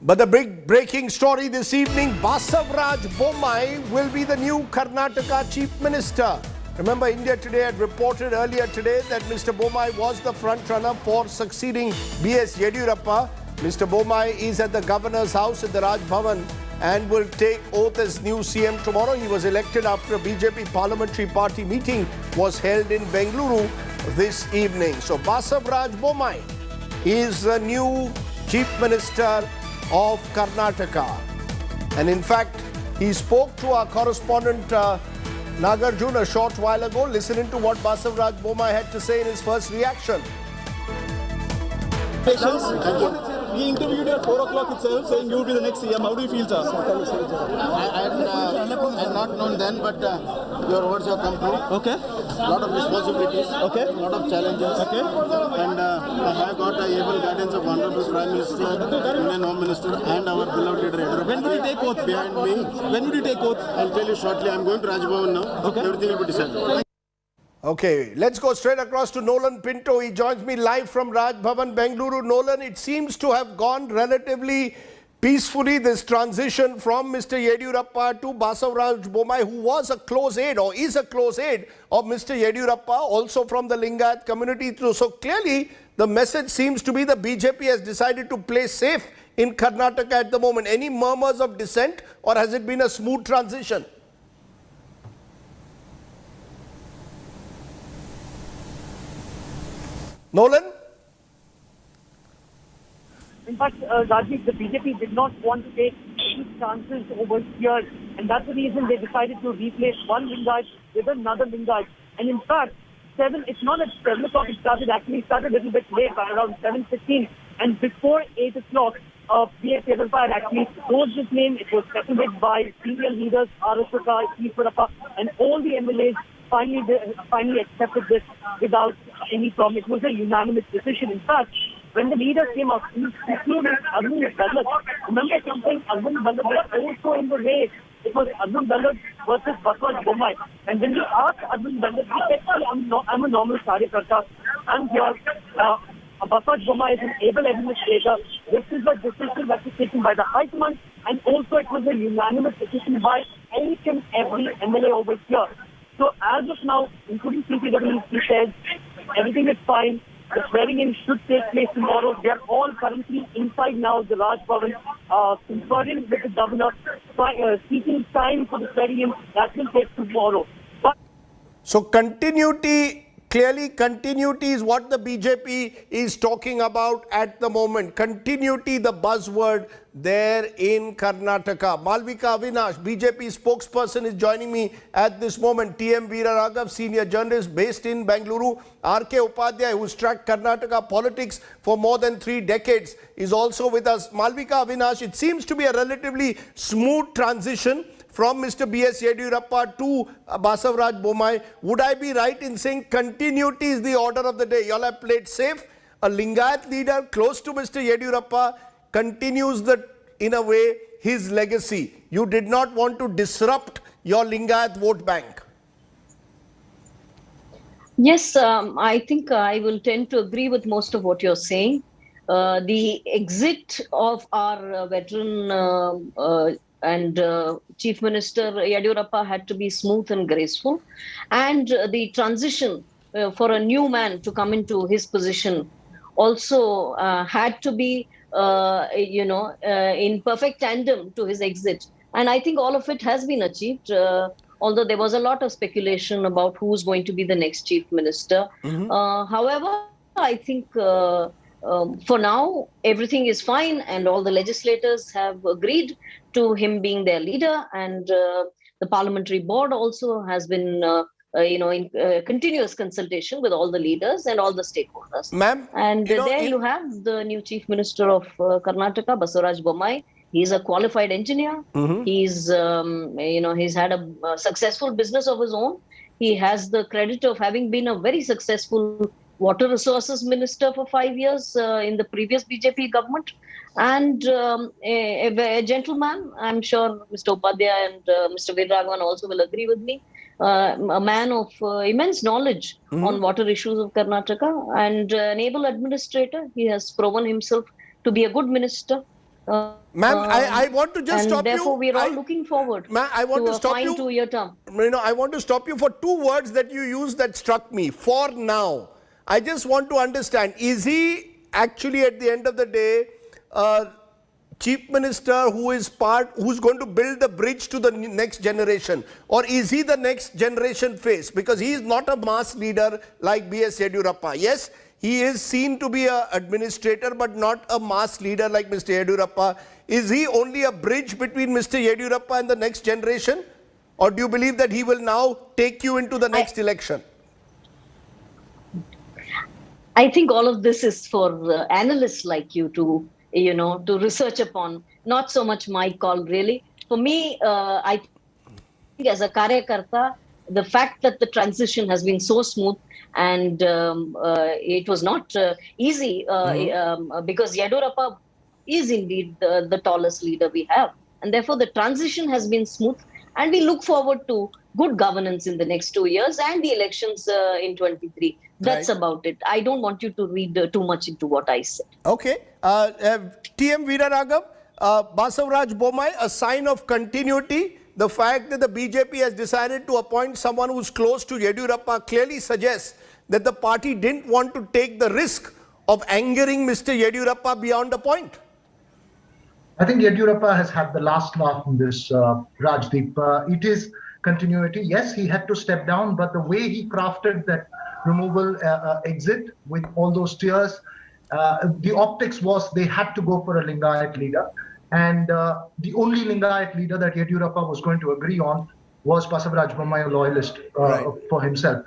But the big breaking story this evening, Basavaraj Bommai will be the new Karnataka Chief Minister. Remember, India Today had reported earlier today that Mr. Bommai was the front runner for succeeding BS Yediyurappa. Mr. Bommai is at the Governor's house at the Raj Bhavan and will take oath as new CM tomorrow. He was elected after a BJP Parliamentary Party meeting was held in Bengaluru this evening. So Basavaraj Bommai is the new Chief Minister of Karnataka. And in fact, he spoke to our correspondent Nagarjun a short while ago. Listen to what Basavaraj Bommai had to say in his first reaction. We interviewed you at 4 o'clock itself, saying you will be the next CM. How do you feel, sir? I had not known then, but your words have come true. Okay. A lot of responsibilities. Okay. A lot of challenges. Okay. And I have got the able guidance of Honorable Prime Minister, Union Home Minister, and our beloved leader, Yediyurappa. When will you take oath? Behind me. When will you take oath? I'll tell you shortly. I'm going to Raj Bhavan now. Okay. Everything will be decided. Okay, let's go straight across to Nolan Pinto. He joins me live from Raj Bhavan, Bengaluru. Nolan, it seems to have gone relatively peacefully, this transition from Mr. Yediyurappa to Basavaraj Bommai, who was a close aide or is a close aide of Mr. Yediyurappa, also from the Lingayat community. So clearly, the message seems to be the BJP has decided to play safe in Karnataka at the moment. Any murmurs of dissent, or has it been a smooth transition? Nolan? In fact, Rajdeep, the BJP did not want to take any chances over here, and that's the reason they decided to replace one Lingayat with another Lingayat. And in fact, it's not at 7 o'clock it started, actually started a little bit late, by around 7:15. And before 8 o'clock, BS Yediyurappa had actually closed his name. It was seconded by senior leaders, Arashaka, Chief Minister, and all the MLAs finally accepted this without any problem. It was a unanimous decision. In fact, when the leaders came out, including Arvind Ballat, remember something? Arvind Ballat was also in the race. It was Arvind Ballat versus Basavaraj Bommai. And when we asked Arvind Ballat, he said, I'm a normal Karyakarta. I'm here. Basavaraj Bommai is an able administrator. This is a decision that was taken by the High Command, and also it was a unanimous decision by each and every MLA over here. So as of now, including CPW, he says everything is fine. The swearing-in should take place tomorrow. They are all currently inside now the Raj Bhavan, conferring with the governor, seeking time for the swearing-in. That will take tomorrow. But so continuity, clearly continuity is what the BJP is talking about at the moment. Continuity, the buzzword there in Karnataka. Malvika Avinash, BJP spokesperson, is joining me at this moment. TM Veera Raghav, senior journalist based in Bengaluru. RK Upadhyay, who's tracked Karnataka politics for more than 3 decades, is also with us. Malvika Avinash, it seems to be a relatively smooth transition from Mr. BS Yediyurappa to Basavaraj Bommai. Would I be right in saying continuity is the order of the day? You all have played safe. A Lingayat leader close to Mr. Yediyurappa continues in a way, his legacy. You did not want to disrupt your Lingayat vote bank. Yes, I think I will tend to agree with most of what you're saying. The exit of our veteran and Chief Minister Yediyurappa had to be smooth and graceful. And the transition for a new man to come into his position also had to be, in perfect tandem to his exit. And I think all of it has been achieved, although there was a lot of speculation about who's going to be the next Chief Minister. However, I think for now, everything is fine, and all the legislators have agreed to him being their leader, and the parliamentary board also has been in continuous consultation with all the leaders and all the stakeholders. Ma'am, and you have the new Chief Minister of Karnataka, Basavaraj Bommai. He's a qualified engineer. He's he's had a successful business of his own. He has the credit of having been a very successful water resources minister for 5 years in the previous BJP government, and a gentleman. I'm sure Mr. Upadhyay and Mr. Veeraraghavan also will agree with me. A man of immense knowledge on water issues of Karnataka, and an able administrator. He has proven himself to be a good minister. Ma'am, I want to just stop you. And therefore, we're all looking forward I want to a stop fine you. 2-year term. I want to stop you for two words that you used that struck me. For now. I just want to understand, is he actually at the end of the day Chief Minister who's going to build the bridge to the next generation, or is he the next generation face? Because he is not a mass leader like BS Yediyurappa. Yes, he is seen to be an administrator, but not a mass leader like Mr. Yediyurappa. Is he only a bridge between Mr. Yediyurappa and the next generation? Or do you believe that he will now take you into the next election? I think all of this is for analysts like you to research upon. Not so much my call, really. For me, I think as a Karyakarta, the fact that the transition has been so smooth and it was not easy because Yediyurappa is indeed the tallest leader we have. And therefore, the transition has been smooth, and we look forward to good governance in the next 2 years and the elections in 23. That's right. About it. I don't want you to read too much into what I said. Okay. TM Veeraraghav, Basavaraj Bommai, a sign of continuity. The fact that the BJP has decided to appoint someone who's close to Yediyurappa clearly suggests that the party didn't want to take the risk of angering Mr. Yediyurappa beyond a point. I think Yediyurappa has had the last laugh in this, Rajdeep. It is continuity. Yes, he had to step down, but the way he crafted that removal exit with all those tears, the optics was they had to go for a Lingayat leader. And the only Lingayat leader that Yediyurappa was going to agree on was Basavaraj Bommai, a loyalist for himself.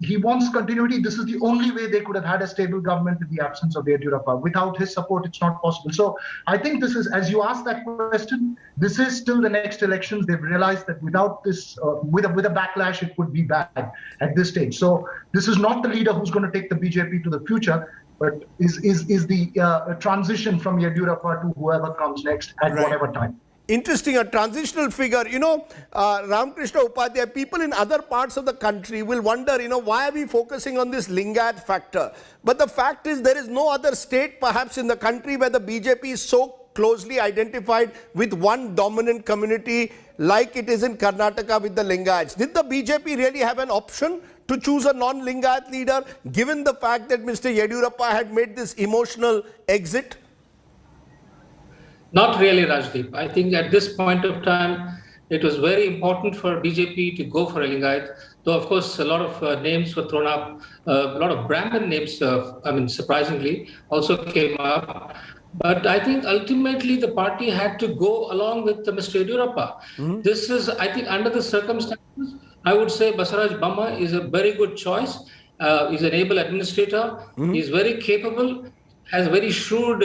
He wants continuity. This is the only way they could have had a stable government in the absence of Yediyurappa. Without his support, it's not possible. So I think this is, as you asked that question, this is still the next elections. They've realized that without this, with a backlash, it would be bad at this stage. So this is not the leader who's going to take the BJP to the future, but is the transition from Yediyurappa to whoever comes next at whatever time. Interesting, a transitional figure. Ramakrishna Upadhyay, people in other parts of the country will wonder, why are we focusing on this Lingayat factor? But the fact is, there is no other state perhaps in the country where the BJP is so closely identified with one dominant community like it is in Karnataka with the Lingayats. Did the BJP really have an option to choose a non-Lingayat leader, given the fact that Mr. Yediyurappa had made this emotional exit? Not really, Rajdeep. I think at this point of time, it was very important for BJP to go for a Lingayat, though of course a lot of names were thrown up, a lot of Brahmin names, surprisingly, also came up. But I think ultimately the party had to go along with Mr. Yediyurappa. This is, I think, under the circumstances, I would say Basavaraj Bommai is a very good choice. He's an able administrator. He's very capable, has a very shrewd,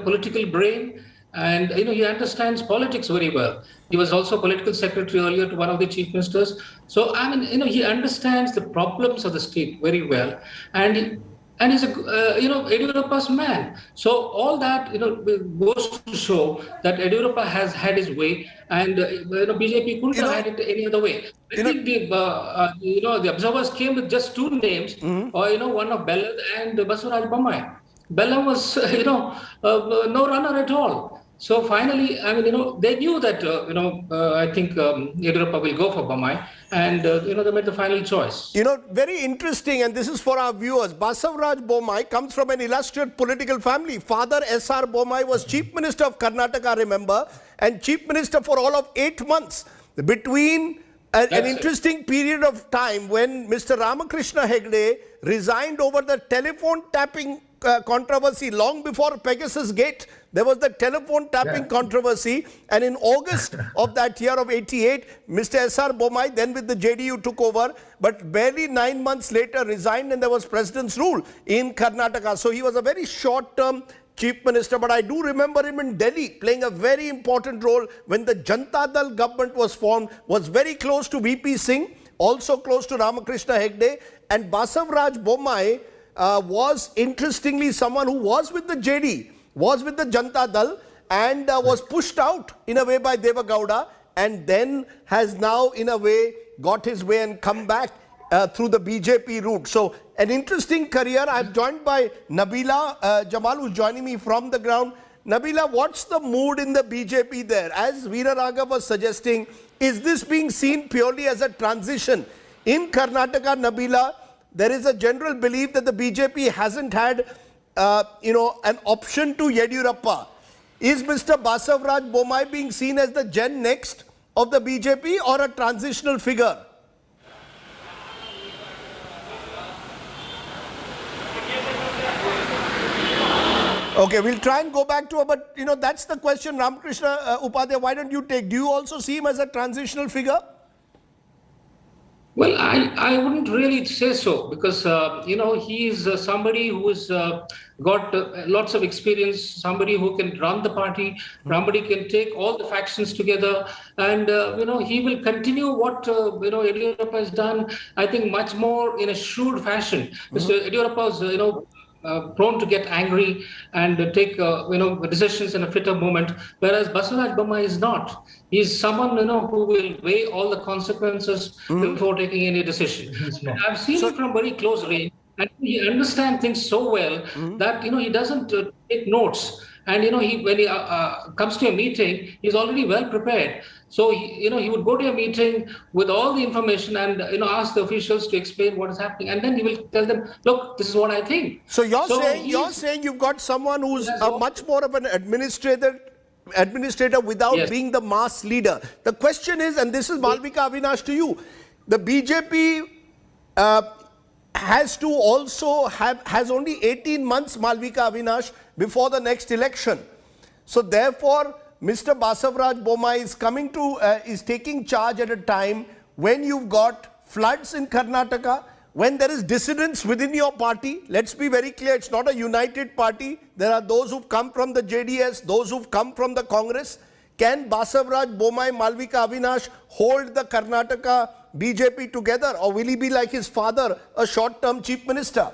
political brain. And, he understands politics very well. He was also political secretary earlier to one of the chief ministers. So, he understands the problems of the state very well. And he's a, Yediyurappa's man. So all that, goes to show that Yediyurappa has had his way, and, BJP couldn't have had it any other way. I think the observers came with just two names, one of Bellam and Basavaraj Bommai. Bellam was, no runner at all. So finally, they knew that, I think Yediyurappa will go for Bommai, and, they made the final choice. Very interesting, and this is for our viewers. Basavaraj Bommai comes from an illustrious political family. Father S Bommai was Chief Minister of Karnataka, remember, and Chief Minister for all of 8 months. Between an interesting period of time when Mr. Ramakrishna Hegde resigned over the telephone tapping controversy long before Pegasus Gate. There was the telephone tapping controversy, and in August of that year of 88, Mr. S Bommai, then with the JDU, took over, but barely 9 months later resigned, and there was president's rule in Karnataka. So he was a very short-term chief minister, but I do remember him in Delhi playing a very important role when the Janata Dal government was formed, was very close to VP Singh, also close to Ramakrishna Hegde, and Basavaraj Bommai was interestingly someone who was with the JD, was with the Janata Dal, and was pushed out in a way by Deva Gowda, and then has now in a way got his way and come back through the BJP route. So an interesting career. I'm joined by Nabila Jamal, who's joining me from the ground. Nabila, what's the mood in the BJP there? As Veera Raghav was suggesting, is this being seen purely as a transition? In Karnataka, Nabila, there is a general belief that the BJP hasn't had, an option to Yediyurappa. Is Mr. Basavaraj Bommai being seen as the Gen Next of the BJP or a transitional figure? Okay, we'll try and go back to her, but that's the question, Ramakrishna Upadhyay, why don't you take? Do you also see him as a transitional figure? Well, I wouldn't really say so because, he is somebody who has got lots of experience, somebody who can run the party, somebody can take all the factions together and, he will continue what, Yediyurappa has done, I think much more in a shrewd fashion. Mr. Yediyurappa is, prone to get angry and take decisions in a fitter moment, whereas Basavaraj Bommai is not. He's someone who will weigh all the consequences before taking any decision. I've seen him from very close range, and he understands things so well that he doesn't take notes. And when he comes to a meeting, he's already well prepared. So he would go to a meeting with all the information and ask the officials to explain what is happening, and then he will tell them, "Look, this is what I think." So you're saying you've got someone who's much more of an administrator without being the mass leader. The question is, and this is Malvika Avinash to you, the BJP has only 18 months, Malvika Avinash, before the next election. So therefore, Mr. Basavaraj Bommai is taking charge at a time when you've got floods in Karnataka, when there is dissidents within your party. Let's be very clear, it's not a united party. There are those who've come from the JDS, those who've come from the Congress. Can Basavaraj Bommai, Malvika Avinash hold the Karnataka BJP together, or will he be like his father, a short-term chief minister?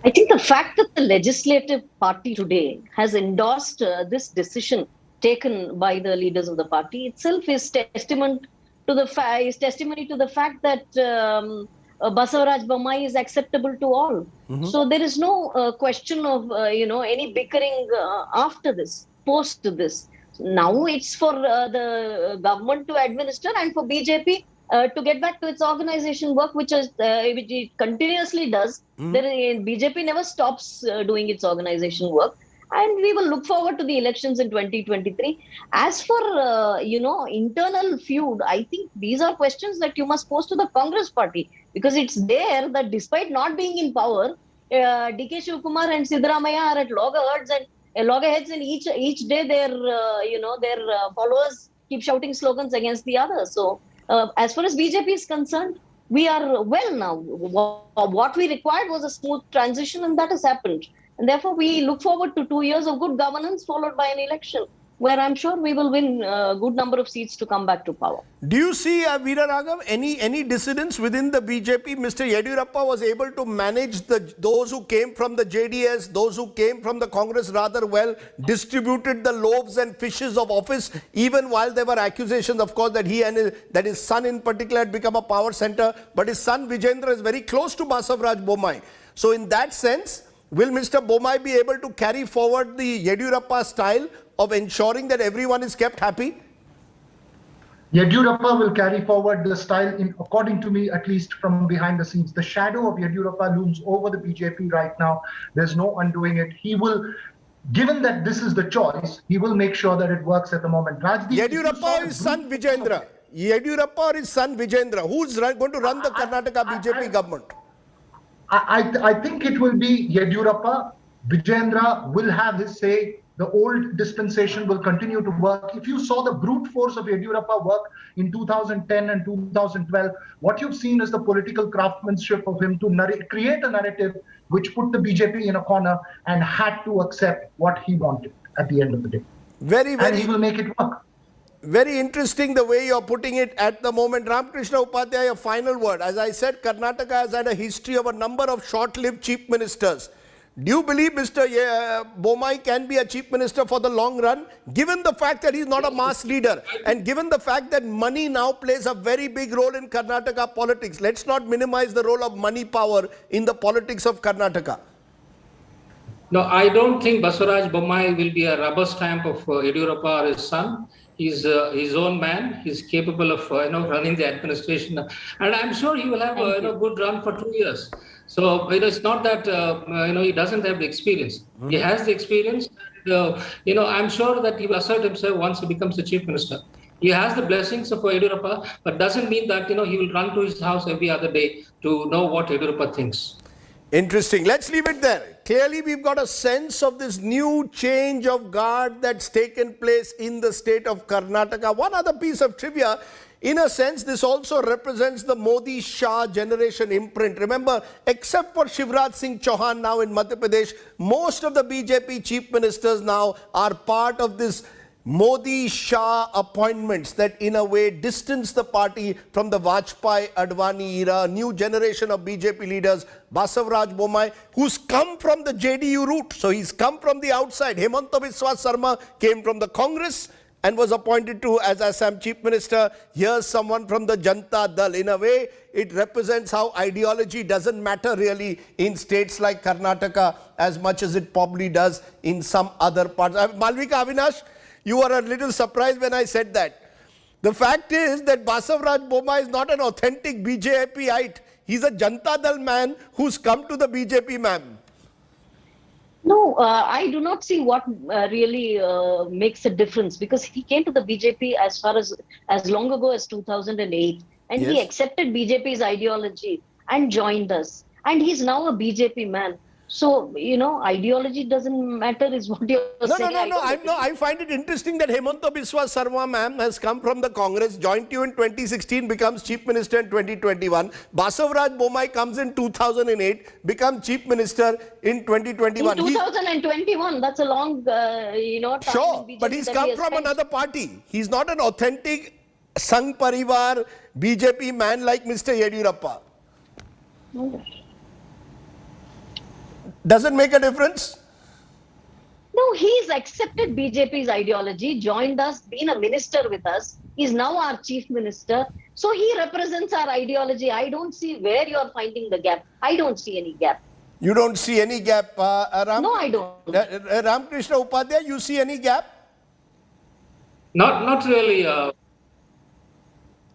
I think the fact that the legislative party today has endorsed this decision taken by the leaders of the party itself is testimony to the fact that Basavaraj Bommai is acceptable to all. So there is no question of any bickering after this, post this. Now it's for the government to administer and for BJP to get back to its organization work, which it continuously does. BJP never stops doing its organization work, and we will look forward to the elections in 2023. As for internal feud, I think these are questions that you must pose to the Congress party, because it's there that despite not being in power, DK Shivkumar and Siddaramaiah are at loggerheads, and each day their followers keep shouting slogans against the other. So as far as BJP is concerned, we are well now. What we required was a smooth transition, and that has happened. And therefore, we look forward to 2 years of good governance followed by an election where I'm sure we will win a good number of seats to come back to power. Do you see, Veera Raghav, any dissidents within the BJP? Mr. Yediyurappa was able to manage those who came from the JDS, those who came from the Congress rather well, distributed the loaves and fishes of office, even while there were accusations, of course, that that his son in particular had become a power center. But his son Vijendra is very close to Basavaraj Bommai. So in that sense, will Mr. Bommai be able to carry forward the Yediyurappa style of ensuring that everyone is kept happy? Yediyurappa will carry forward the style, according to me, at least from behind the scenes. The shadow of Yediyurappa looms over the BJP right now. There's no undoing it. He will, given that this is the choice, he will make sure that it works at the moment. Rajdeep, Yediyurappa or his son Vijendra? Yediyurappa or his son Vijendra? Who's going to run the Karnataka BJP government? I think it will be Yediyurappa. Vijendra will have his say. The old dispensation will continue to work. If you saw the brute force of Yediyurappa work in 2010 and 2012, what you've seen is the political craftsmanship of him to create a narrative which put the BJP in a corner and had to accept what he wanted at the end of the day. And he will make it work. Very interesting the way you're putting it at the moment. Ramakrishna Upadhyay, a final word. As I said, Karnataka has had a history of a number of short-lived chief ministers. Do you believe Mr. Bommai can be a chief minister for the long run, given the fact that he's not a mass leader and given the fact that money now plays a very big role in Karnataka politics? Let's not minimize the role of money power in the politics of Karnataka. No, I don't think Basavaraj Bommai will be a rubber stamp of Yediyurappa or his son. He's his own man. He's capable of running the administration, and I'm sure he will have a good run for 2 years. So it's not that he doesn't have the experience. He has the experience. And, I'm sure that he will assert himself once he becomes the chief minister. He has the blessings of Yediyurappa, but doesn't mean that he will run to his house every other day to know what Yediyurappa thinks. Interesting. Let's leave it there. Clearly, we've got a sense of this new change of guard that's taken place in the state of Karnataka. One other piece of trivia, in a sense, this also represents the Modi-Shah generation imprint. Remember, except for Shivraj Singh Chauhan now in Madhya Pradesh, most of the BJP chief ministers now are part of this Modi-Shah appointments that in a way distance the party from the Vajpayee-Advani era. New generation of BJP leaders, Basavaraj Bommai, who's come from the JDU route. So he's come from the outside. Hemanta Biswa Sarma came from the Congress and was appointed to as Assam Chief Minister. Here's someone from the Janata Dal. In a way, it represents how ideology doesn't matter really in states like Karnataka as much as it probably does in some other parts. Malvika, Avinash, you were a little surprised when I said that. The fact is that Basavaraj Bommai is not an authentic BJPite. He's a Janata Dal man who's come to the BJP, ma'am. No, I do not see what really makes a difference, because he came to the BJP as long ago as 2008, and he accepted BJP's ideology and joined us. And he's now a BJP man. So, ideology doesn't matter is what you're saying. No. I find it interesting that Hemanta Biswa Sarma, ma'am, has come from the Congress, joined you in 2016, becomes Chief Minister in 2021. Basavaraj Bommai comes in 2008, becomes Chief Minister in 2021. In 2021, that's a long, time. Sure, but he's come from another party. He's not an authentic Sangh Parivar BJP man like Mr. Yediyurappa. No. Does it make a difference? No, he's accepted BJP's ideology, joined us, been a minister with us. He's now our chief minister. So he represents our ideology. I don't see where you're finding the gap. I don't see any gap. You don't see any gap, Ram? No, I don't. Ramkrishna Upadhyay, you see any gap? Not really.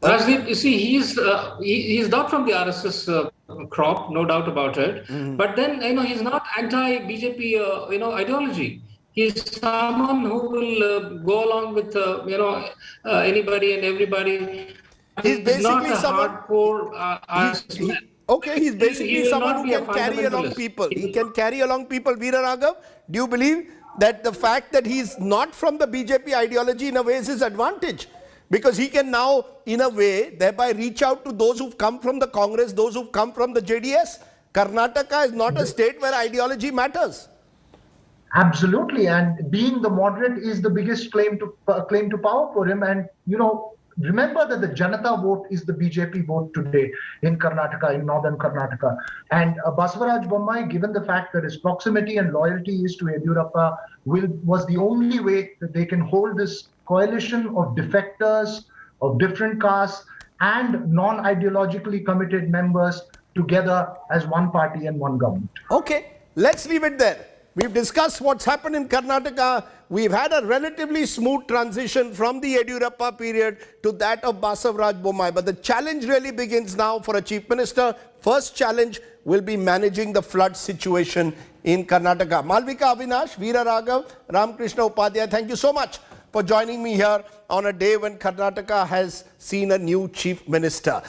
Rajdeep, you see, he's not from the RSS crop, no doubt about it. But then, he's not anti-BJP, ideology. He's someone who will go along with, anybody and everybody. He's basically not a someone. hardcore RSS man. Okay, he's basically someone who can carry along fundamentalist. people. He can carry along people. Veera Raghav, do you believe that the fact that he's not from the BJP ideology in a way is his advantage? Because he can now, in a way, thereby reach out to those who've come from the Congress, those who've come from the JDS. Karnataka is not a state where ideology matters. Absolutely, and being the moderate is the biggest claim to power for him. And remember that the Janata vote is the BJP vote today in Karnataka, in northern Karnataka. And Basavaraj Bommai, given the fact that his proximity and loyalty is to Yediyurappa, was the only way that they can hold this coalition of defectors, of different castes, and non-ideologically committed members together as one party and one government. Okay, let's leave it there. We've discussed what's happened in Karnataka. We've had a relatively smooth transition from the Yediyurappa period to that of Basavaraj Bommai. But the challenge really begins now for a chief minister. First challenge will be managing the flood situation in Karnataka. Malvika Avinash, Veera Raghav, Ramkrishna Upadhyay, thank you so much for joining me here on a day when Karnataka has seen a new chief minister.